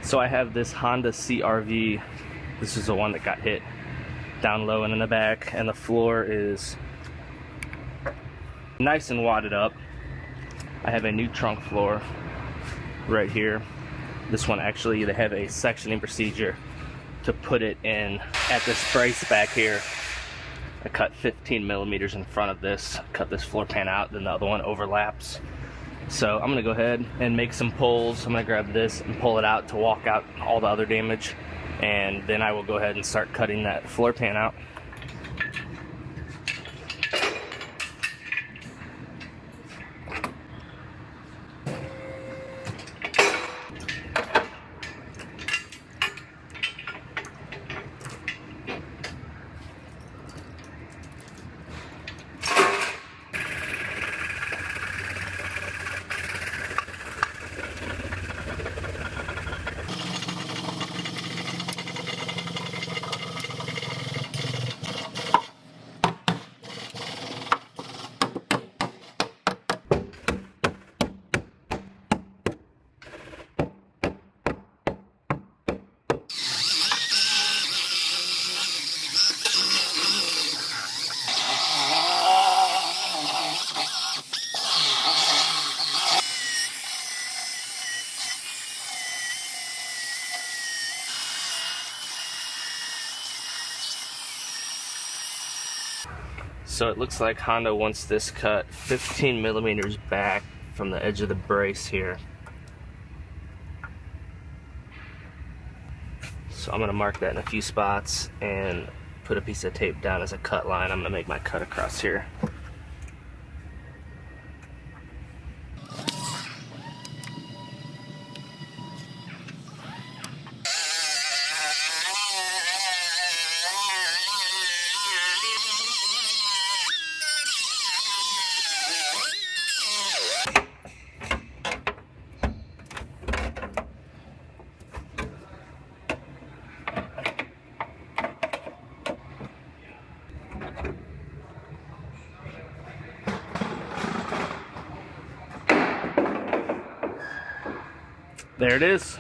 So I have this Honda CRV. This is the one that got hit down low and in the back, and the floor is nice and wadded up. I have a new trunk floor right here. This one actually, they have a sectioning procedure to put it in at this brace back here. I cut 15 millimeters in front of this, cut this floor pan out, then the other one overlaps. So I'm gonna go ahead and make some pulls. I'm gonna grab this and pull it out to walk out all the other damage, and then I will go ahead and start cutting that floor pan out. So it looks like Honda wants this cut 15 millimeters back from the edge of the brace here. So I'm gonna mark that in a few spots and put a piece of tape down as a cut line. I'm gonna make my cut across here. There it is.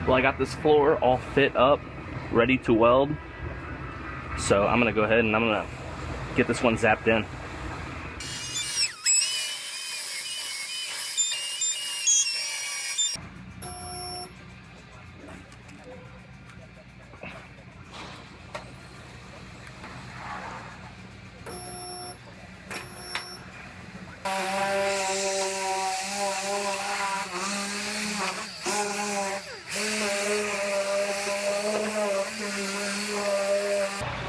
Well, I got this floor all fit up, ready to weld. So I'm gonna go ahead and I'm gonna get this one zapped in.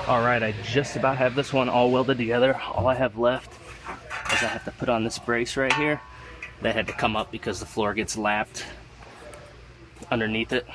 Alright, I just about have this one all welded together. All I have left is I have to put on this brace right here. That had to come up because the floor gets lapped underneath it.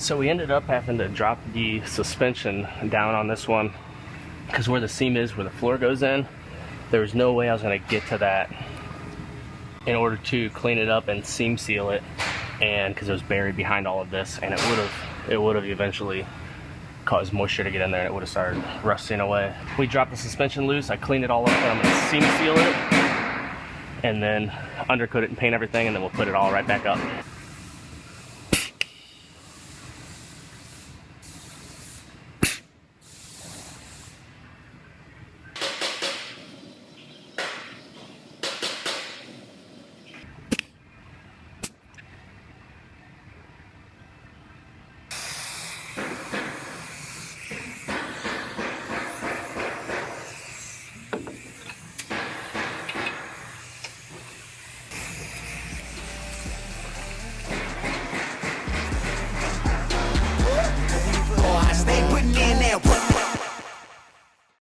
So we ended up having to drop the suspension down on this one because where the seam is, where the floor goes in, there was no way I was going to get to that in order to clean it up and seam seal it, and because it was buried behind all of this, and it would have eventually caused moisture to get in there and it would have started rusting away. We dropped the suspension loose, I cleaned it all up, and I'm going to seam seal it and then undercoat it and paint everything, and then we'll put it all right back up.